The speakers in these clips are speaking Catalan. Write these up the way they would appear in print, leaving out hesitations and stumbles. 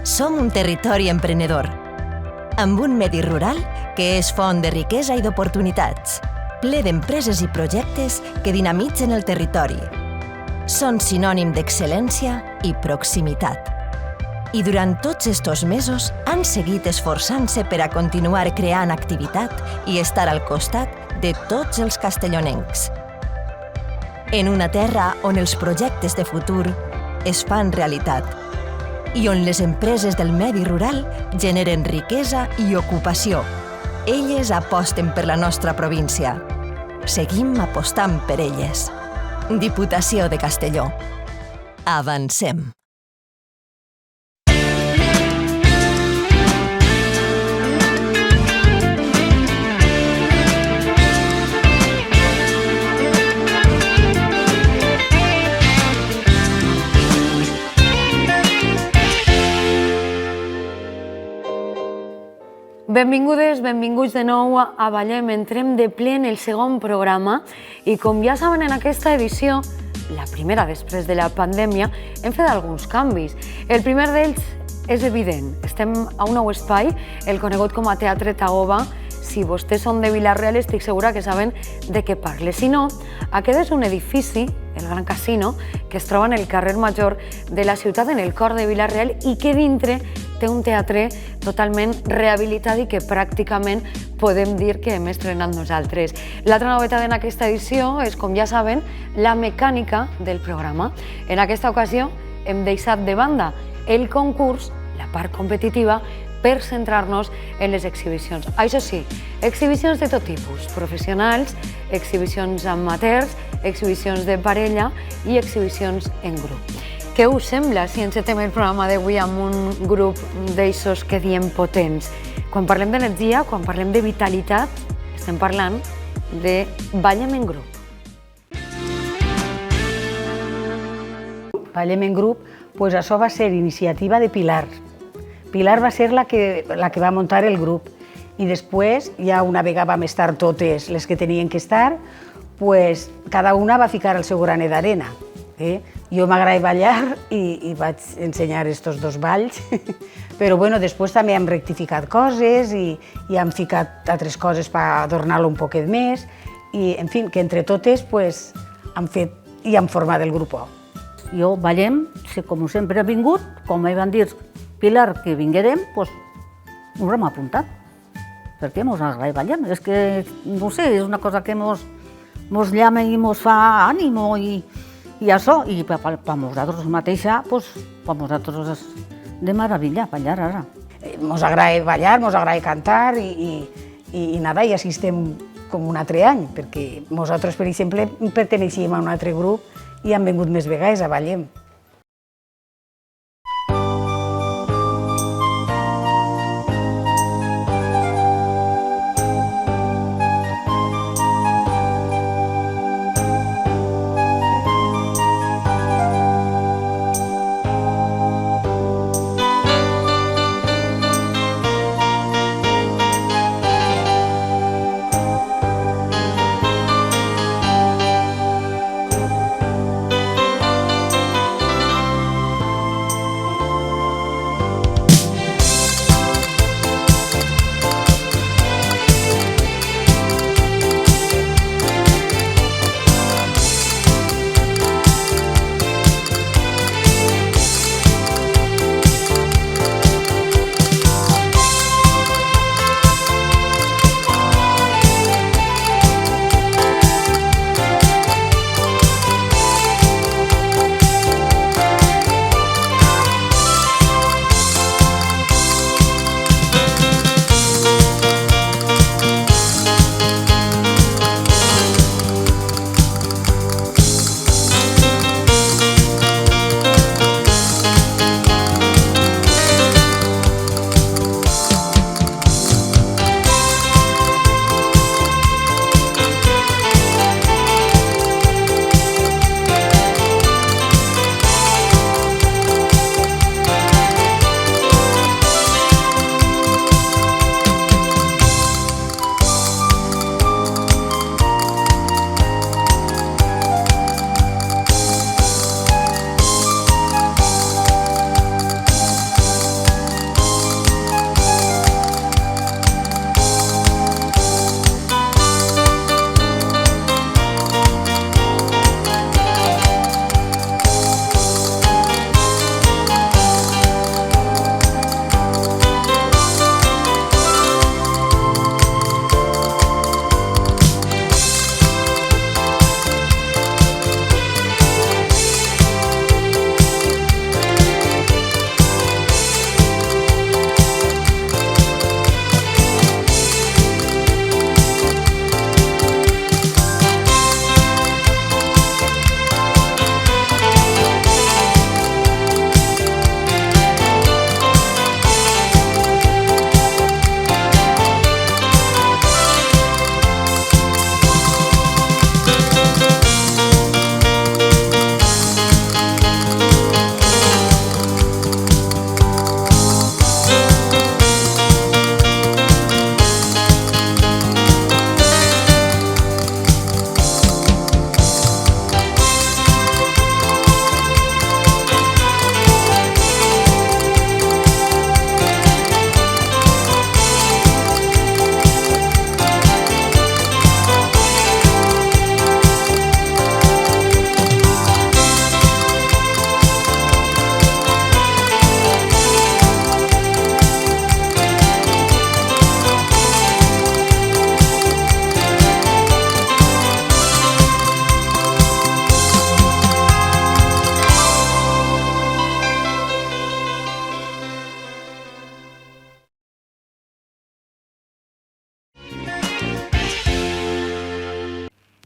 Som un territori emprenedor, amb un medi rural que és font de riquesa i d'oportunitats, ple d'empreses i projectes que dinamitzen el territori. Són sinònim d'excel·lència i proximitat. I durant tots estos mesos han seguit esforçant-se per a continuar creant activitat i estar al costat de tots els castellonencs. En una terra on els projectes de futur es fan realitat i on les empreses del medi rural generen riquesa i ocupació. Elles aposten per la nostra província. Seguim apostant per elles. Diputació de Castelló. Avancem. Benvingudes, benvinguts de nou a Ballem. Entrem de ple en el segon programa i, com ja saben, en aquesta edició, la primera després de la pandèmia, hem fet alguns canvis. El primer d'ells és evident. Estem a un nou espai, el conegut com a Teatre Tagoba. Si vostès són de Vila-real, estic segura que saben de què parle. Si no, aquest és un edifici, el Gran Casino, que es troba en el carrer Major de la ciutat, en el cor de Vila-real, i que dintre té un teatre totalment rehabilitat i que pràcticament podem dir que hem estrenat nosaltres. L'altra novetat en aquesta edició és, com ja saben, la mecànica del programa. En aquesta ocasió hem deixat de banda el concurs, la part competitiva, per centrar-nos en les exhibicions. Això sí, exhibicions de tot tipus, professionals, exhibicions amateurs, exhibicions de parella i exhibicions en grup. Què us sembla si encetem el programa d'avui amb un grup d'eixos que diem potents? Quan parlem d'energia, quan parlem de vitalitat, estem parlant de Ballem en grup. Ballem en grup, doncs això va ser iniciativa de Pilar. Pilar va ser la que va muntar el grup i després, ja una vegada vam estar totes les que tenien que estar, doncs cada una va ficar el seu granet d'arena. Jo m'agrada ballar i vaig ensenyar estos dos balls, però després també hem rectificat coses i hem ficat altres coses per adornar-lo un poquet més i, en fi, que entre totes hem fet i hem format el grup. Jo ballem, com sempre he vingut, com em van dir Pilar que vinguérem, doncs ens hem apuntat, perquè ens agrada ballar. És que, no sé, és una cosa que ens llama i ens fa ànimo i això, i per nosaltres mateixa, doncs per nosaltres és de meravella ballar ara. Ens agrada ballar, ens agrada cantar i així estem com un altre any, perquè nosaltres, per exemple, perteneixíem a un altre grup i hem vingut més vegades a Ballem.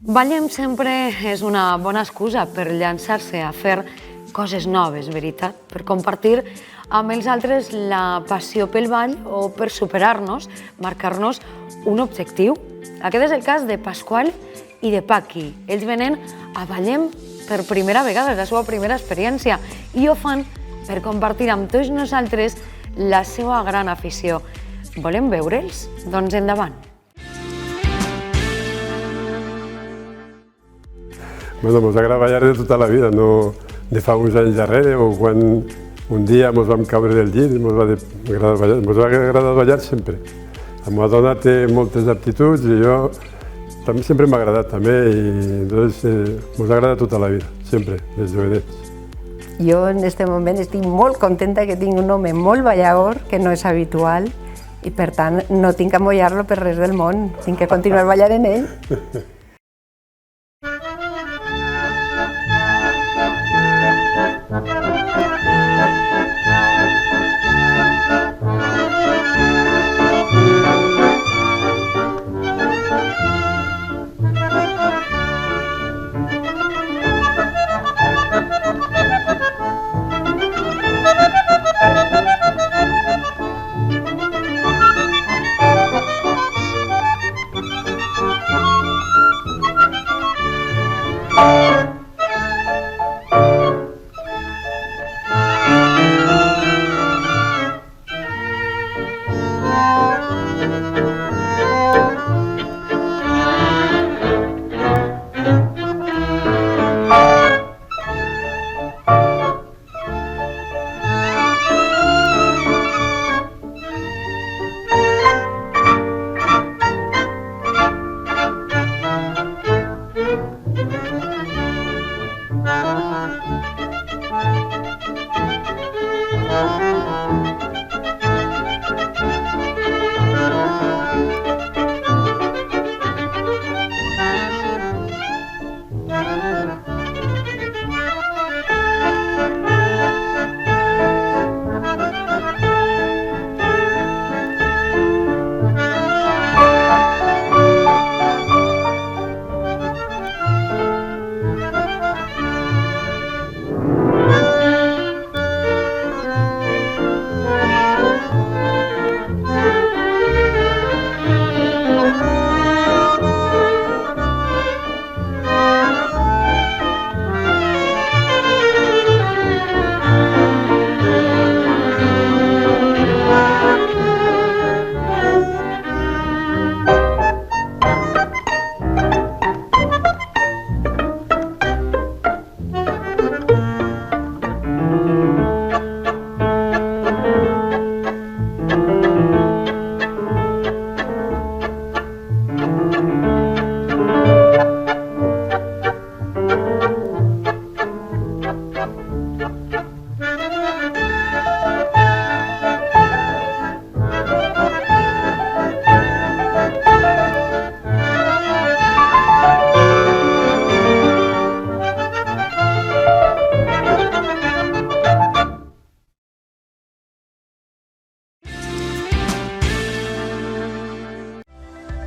Ballem sempre és una bona excusa per llançar-se a fer coses noves, veritat? Per compartir amb els altres la passió pel ball o per superar-nos, marcar-nos un objectiu. Aquest és el cas de Pasqual i de Paqui. Ells venen a Ballem per primera vegada, és la seva primera experiència, i ho fan per compartir amb tots nosaltres la seva gran afició. Volem veure'ls? Doncs endavant. Bueno, ens agrada ballar de tota la vida, no de fa uns anys darrere o quan un dia ens vam caure del llit i ens va agradar ballar sempre. La meva dona té moltes aptituds i jo també sempre m'ha agradat també i ens agrada tota la vida, sempre, des de jovenets. Jo en aquest moment estic molt contenta que tinc un home molt ballador, que no és habitual, i per tant no tinc que amollar-lo per res del món, tinc que continuar ballant en ell.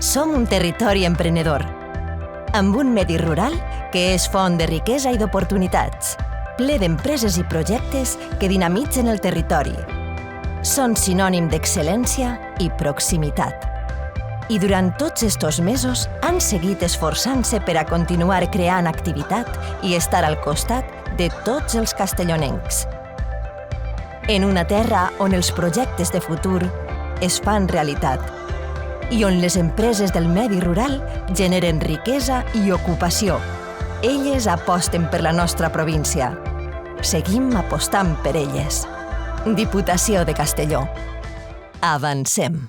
Som un territori emprenedor, amb un medi rural que és font de riquesa i d'oportunitats, ple d'empreses i projectes que dinamitzen el territori. Són sinònim d'excel·lència i proximitat. I durant tots estos mesos han seguit esforçant-se per a continuar creant activitat i estar al costat de tots els castellonencs. En una terra on els projectes de futur es fan realitat i on les empreses del medi rural generen riquesa i ocupació. Elles aposten per la nostra província. Seguim apostant per elles. Diputació de Castelló. Avancem.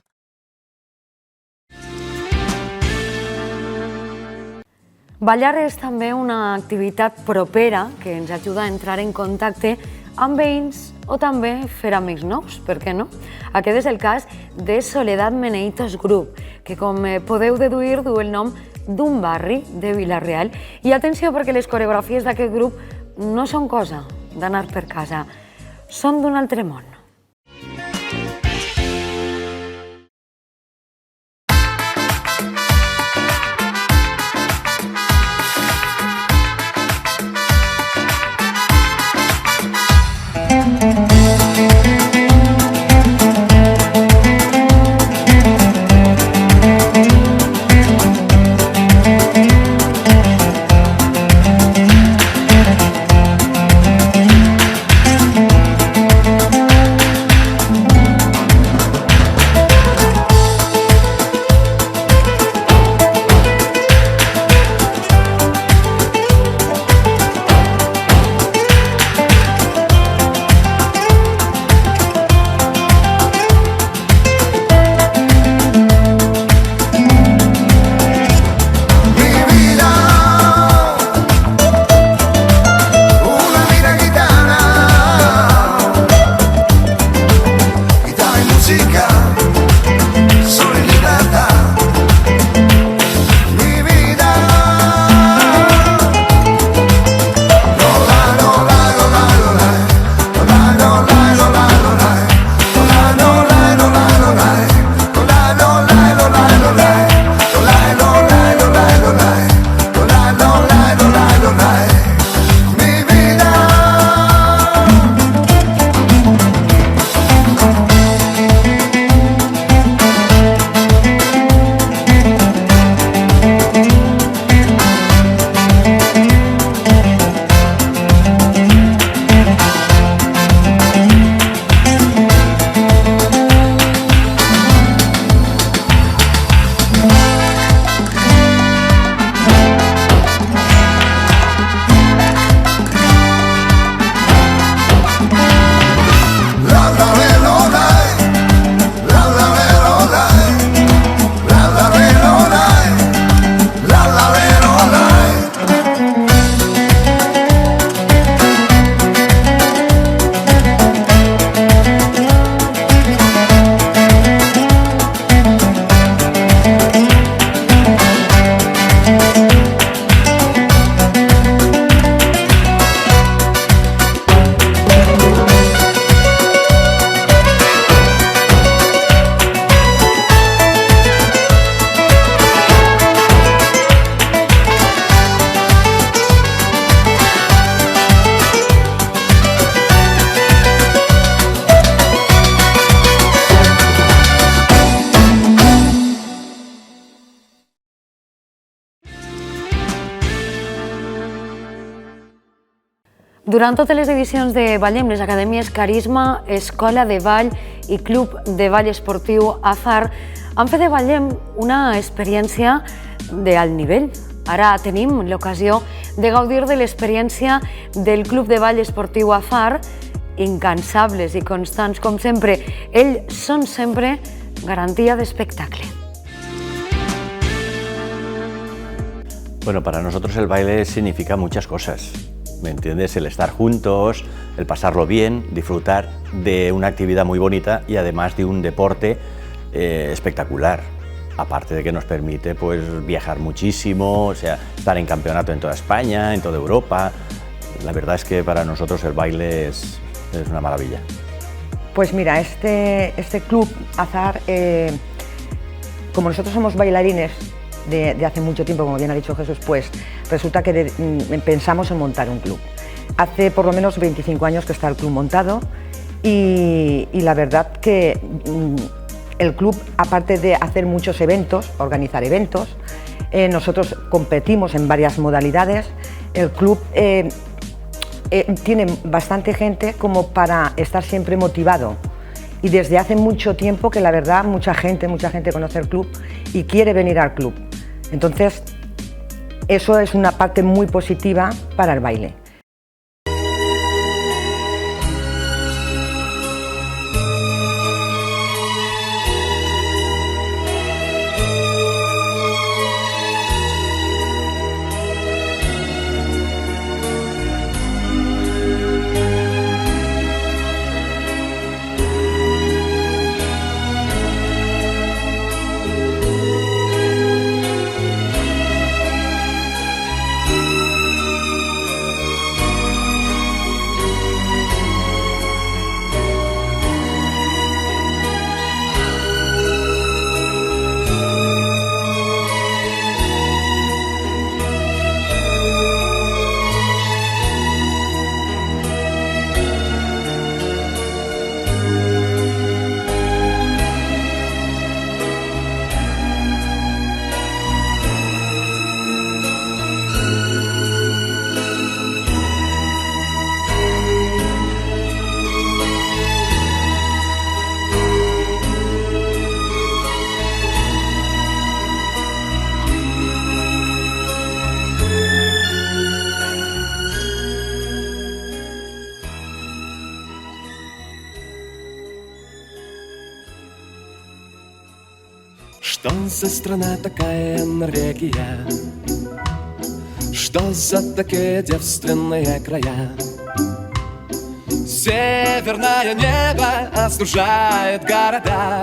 Ballar és també una activitat propera que ens ajuda a entrar en contacte amb veïns o també fer amics nous, per què no? Aquest és el cas de Soledad Meneitos Group, que com podeu deduir du el nom d'un barri de Vila-real. I atenció perquè les coreografies d'aquest grup no són cosa d'anar per casa, són d'un altre món. Durant totes les edicions de Ballem, les acadèmies Carisma, Escola de Ball i Club de Ball Esportiu Azar han fet de Ballem una experiència d'alt nivell. Ara tenim l'ocasió de gaudir de l'experiència del Club de Ball Esportiu Azar, incansables i constants com sempre. Ells són sempre garantia d'espectacle. Bueno, para nosotros el baile significa muchas cosas, ¿me entiendes? El estar juntos, el pasarlo bien, disfrutar de una actividad muy bonita y además de un deporte espectacular. Aparte de que nos permite pues, viajar muchísimo, o sea, estar en campeonato en toda España, en toda Europa. La verdad es que para nosotros el baile es una maravilla. Pues mira, este club Azar, como nosotros somos bailarines de hace mucho tiempo, como bien ha dicho Jesús, pues resulta que pensamos en montar un club. Hace por lo menos 25 años que está el club montado y la verdad que el club, aparte de hacer muchos eventos, organizar eventos, nosotros competimos en varias modalidades. El club tiene bastante gente como para estar siempre motivado y desde hace mucho tiempo que la verdad mucha gente conoce el club y quiere venir al club. Entonces, eso es una parte muy positiva para el baile. Что за страна такая Норвегия? Что за такие девственные края? Северное небо остужает города,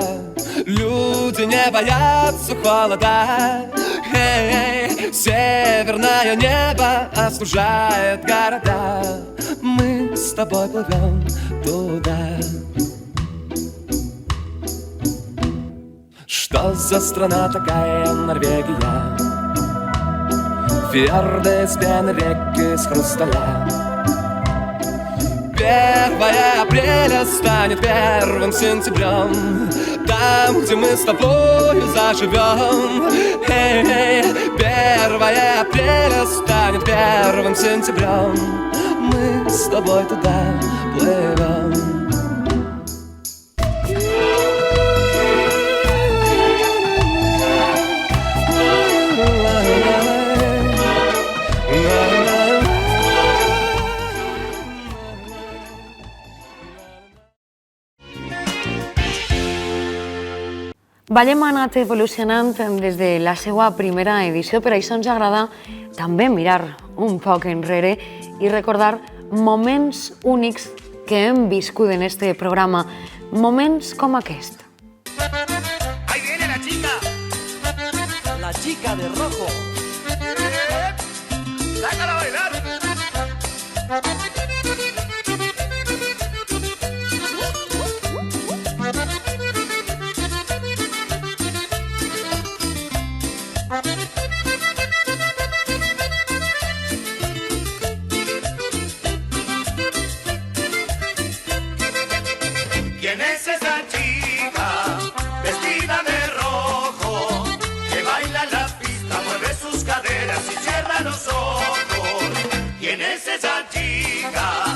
люди не боятся холода. Северное небо остужает города, мы с тобой плывем туда. Что за страна такая Норвегия? Фьорды из пены, реки из хрусталя. 1 апреля станет 1 сентябрем, там, где мы с тобою заживем. 1 апреля станет 1 сентябрем, мы с тобой туда плывем. Ballem ha anat evolucionant des de la seva primera edició, per això ens agrada també mirar un poc enrere i recordar moments únics que hem viscut en este programa, moments com aquest. ¡Ahí viene la chica de rojo! ¡Sácala a bailar! ¿Quién es esa chica vestida de rojo que baila en la pista, mueve sus caderas y cierra los ojos? ¿Quién es esa chica?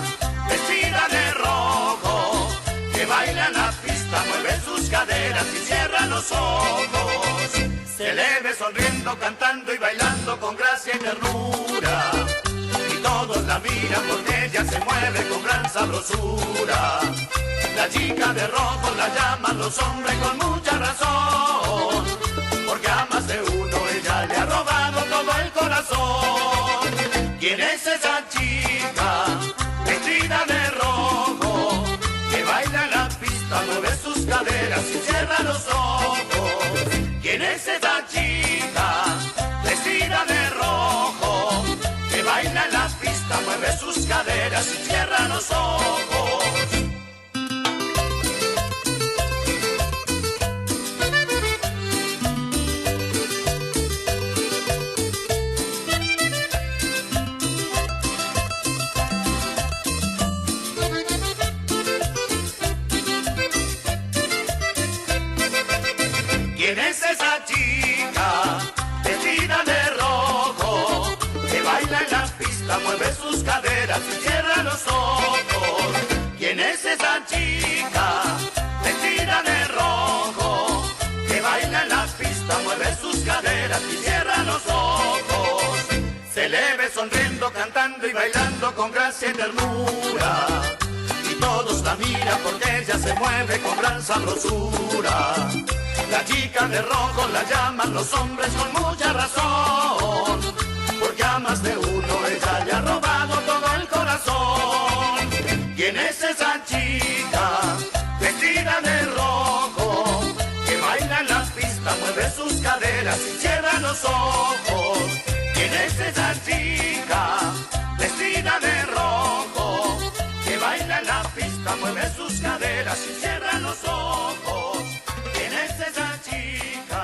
pista, mueve sus caderas y cierra los ojos. Se le ve sonriendo, cantando y bailando con gracia y ternura. Y todos la miran porque ella se mueve con gran sabrosura. La chica de rojo la llaman los hombres con mucha razón, porque a más de uno ella le ha robado todo el corazón. ¿Quién es esa chica vestida de rojo que baila en la pista, mueve sus caderas y cierra los ojos? ¿Quién es esa chica vestida de rojo que baila en la pista, mueve sus caderas y cierra los ojos? ¿Quién es esa chica vestida de rojo que baila en la pista, mueve sus caderas y cierra los ojos? ¿Quién es esa chica vestida de rojo que baila en la pista, mueve sus caderas y cierra los ojos? Se le ve sonriendo, cantando y bailando con gracia y ternura. Y todos la miran porque ella se mueve con gran sabrosura. La chica de rojo la llaman los hombres con mucha razón, porque a más de uno ella le ha robado todo el corazón. ¿Quién es esa chica vestida de rojo que baila en la pista, mueve sus caderas y cierra los ojos? ¿Quién es esa chica vestida de rojo que baila en la pista, mueve sus caderas y cierra los ojos? ¿Quién es esa chica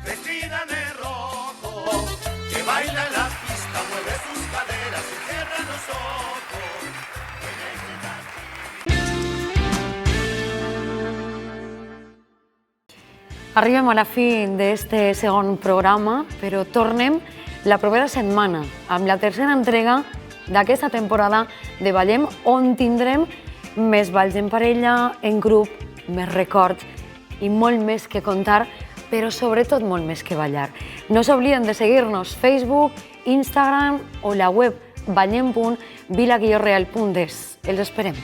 vestida de rojo que baila en la pista, mueve sus caderas y cierra los ojos? ¿Quién es esa? Arribem a la fi d'este segon programa, però tornem la propera setmana amb la tercera entrega d'aquesta temporada de Ballem, on tindrem més balls en parella, en grup, més records i molt més que contar, però sobretot molt més que ballar. No s'obliden de seguir-nos Facebook, Instagram o la web ballem.vila-real.es. Els esperem.